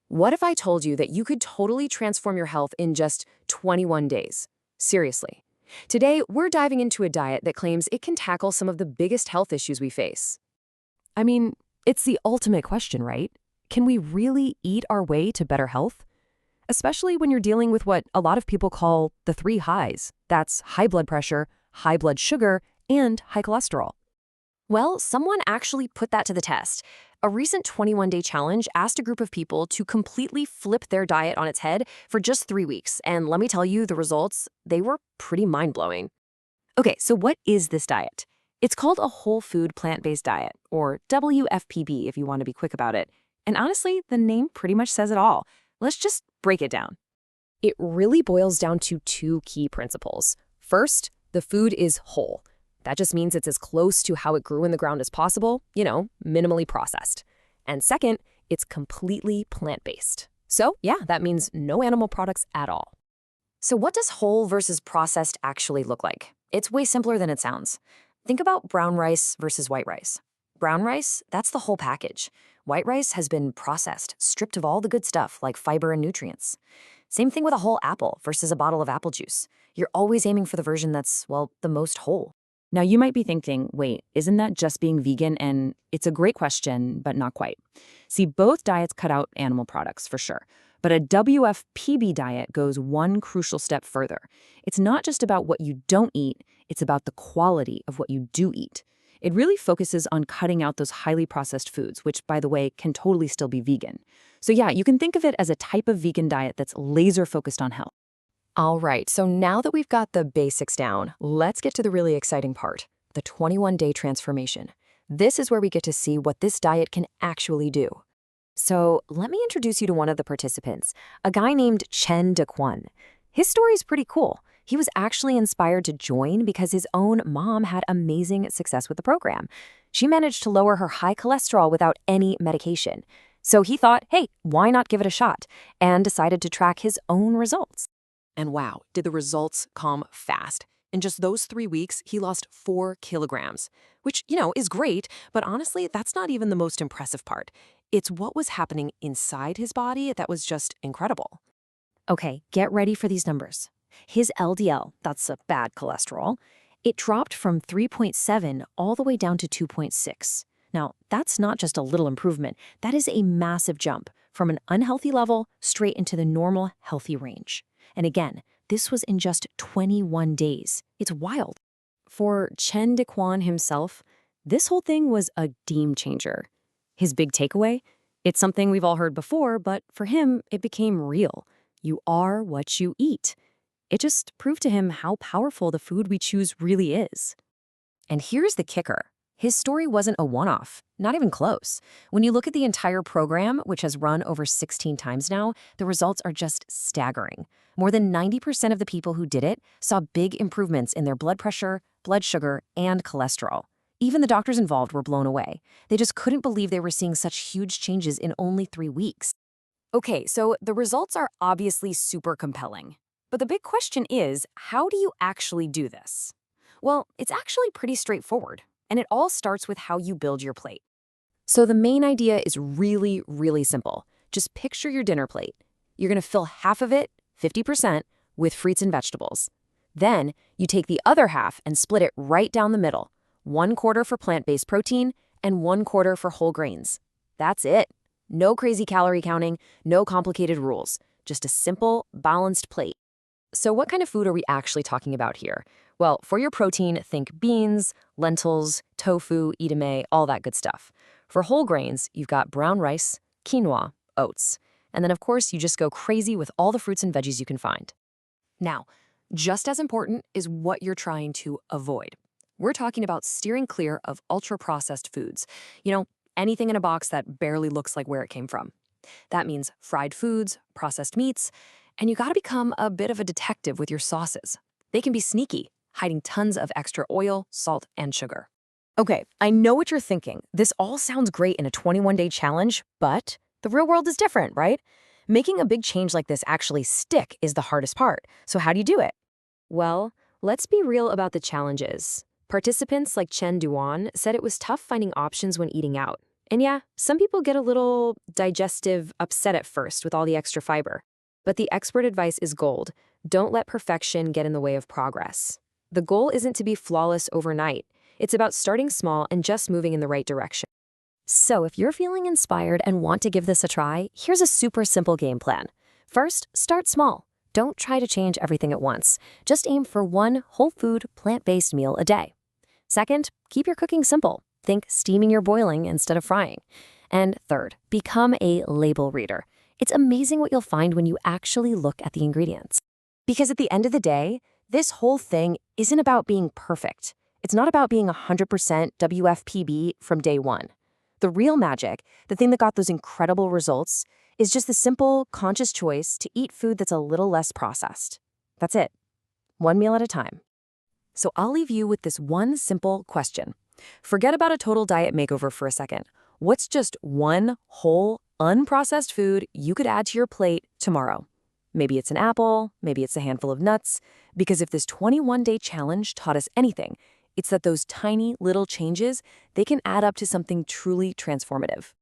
What if I told you that you could totally transform your health in just 21 days? Seriously. Today, we're diving into a diet that claims it can tackle some of the biggest health issues we face. I mean, it's the ultimate question, right? Can we really eat our way to better health? Especially when you're dealing with what a lot of people call the three highs. That's high blood pressure, high blood sugar, and high cholesterol. Well, someone actually put that to the test. A recent 21-day challenge asked a group of people to completely flip their diet on its head for just 3 weeks. And let me tell you, the results, they were pretty mind-blowing. Okay, so what is this diet? It's called a whole food plant-based diet, or WFPB if you want to be quick about it. And honestly, the name pretty much says it all. Let's just break it down. It really boils down to two key principles. First, the food is whole. That just means it's as close to how it grew in the ground as possible, minimally processed. And second, it's completely plant-based. So yeah, that means no animal products at all. So what does whole versus processed actually look like? It's way simpler than it sounds. Think about brown rice versus white rice. Brown rice, that's the whole package. White rice has been processed, stripped of all the good stuff like fiber and nutrients. Same thing with a whole apple versus a bottle of apple juice. You're always aiming for the version that's, well, the most whole. Now, you might be thinking, wait, isn't that just being vegan? And it's a great question, but not quite. See, both diets cut out animal products, for sure. But a WFPB diet goes one crucial step further. It's not just about what you don't eat, it's about the quality of what you do eat. It really focuses on cutting out those highly processed foods, which, by the way, can totally still be vegan. So yeah, you can think of it as a type of vegan diet that's laser-focused on health. All right, so now that we've got the basics down, let's get to the really exciting part, the 21-day transformation. This is where we get to see what this diet can actually do. So let me introduce you to one of the participants, a guy named Chen DeQuan. His story's pretty cool. He was actually inspired to join because his own mom had amazing success with the program. She managed to lower her high cholesterol without any medication. So he thought, hey, why not give it a shot? And decided to track his own results. And wow, did the results come fast. In just those 3 weeks, he lost 4 kilograms, which, is great, but honestly, that's not even the most impressive part. It's what was happening inside his body that was just incredible. Okay, get ready for these numbers. His LDL, that's a bad cholesterol, it dropped from 3.7 all the way down to 2.6. Now, that's not just a little improvement. That is a massive jump from an unhealthy level straight into the normal, healthy range. And again, this was in just 21 days. It's wild. For Chen DeQuan himself, this whole thing was a game changer. His big takeaway? It's something we've all heard before, but for him, it became real. You are what you eat. It just proved to him how powerful the food we choose really is. And here's the kicker. His story wasn't a one-off, not even close. When you look at the entire program, which has run over 16 times now, the results are just staggering. More than 90% of the people who did it saw big improvements in their blood pressure, blood sugar, and cholesterol. Even the doctors involved were blown away. They just couldn't believe they were seeing such huge changes in only 3 weeks. Okay, so the results are obviously super compelling. But the big question is, how do you actually do this? Well, it's actually pretty straightforward. And it all starts with how you build your plate. So the main idea is really, really simple. Just picture your dinner plate. You're going to fill half of it, 50%, with fruits and vegetables. Then you take the other half and split it right down the middle, 1/4 for plant-based protein and 1/4 for whole grains. That's it. No crazy calorie counting, no complicated rules. Just a simple, balanced plate. So what kind of food are we actually talking about here? Well, for your protein, think beans, lentils, tofu, edamame, all that good stuff. For whole grains, you've got brown rice, quinoa, oats. And then, of course, you just go crazy with all the fruits and veggies you can find. Now, just as important is what you're trying to avoid. We're talking about steering clear of ultra-processed foods. Anything in a box that barely looks like where it came from. That means fried foods, processed meats, and you gotta become a bit of a detective with your sauces. They can be sneaky, hiding tons of extra oil, salt, and sugar. Okay, I know what you're thinking. This all sounds great in a 21-day challenge, but the real world is different, right? Making a big change like this actually stick is the hardest part. So how do you do it? Well, let's be real about the challenges. Participants like Chen Duan said it was tough finding options when eating out. And yeah, some people get a little digestive upset at first with all the extra fiber. But the expert advice is gold. Don't let perfection get in the way of progress. The goal isn't to be flawless overnight. It's about starting small and just moving in the right direction. So if you're feeling inspired and want to give this a try, here's a super simple game plan. First, start small. Don't try to change everything at once. Just aim for one whole food, plant-based meal a day. Second, keep your cooking simple. Think steaming or boiling instead of frying. And third, become a label reader. It's amazing what you'll find when you actually look at the ingredients. Because at the end of the day, this whole thing isn't about being perfect. It's not about being 100% WFPB from day one. The real magic, the thing that got those incredible results, is just the simple, conscious choice to eat food that's a little less processed. That's it. One meal at a time. So I'll leave you with this one simple question. Forget about a total diet makeover for a second. What's just one whole, unprocessed food you could add to your plate tomorrow? Maybe it's an apple, maybe it's a handful of nuts, because if this 21-day challenge taught us anything, it's that those tiny little changes, they can add up to something truly transformative.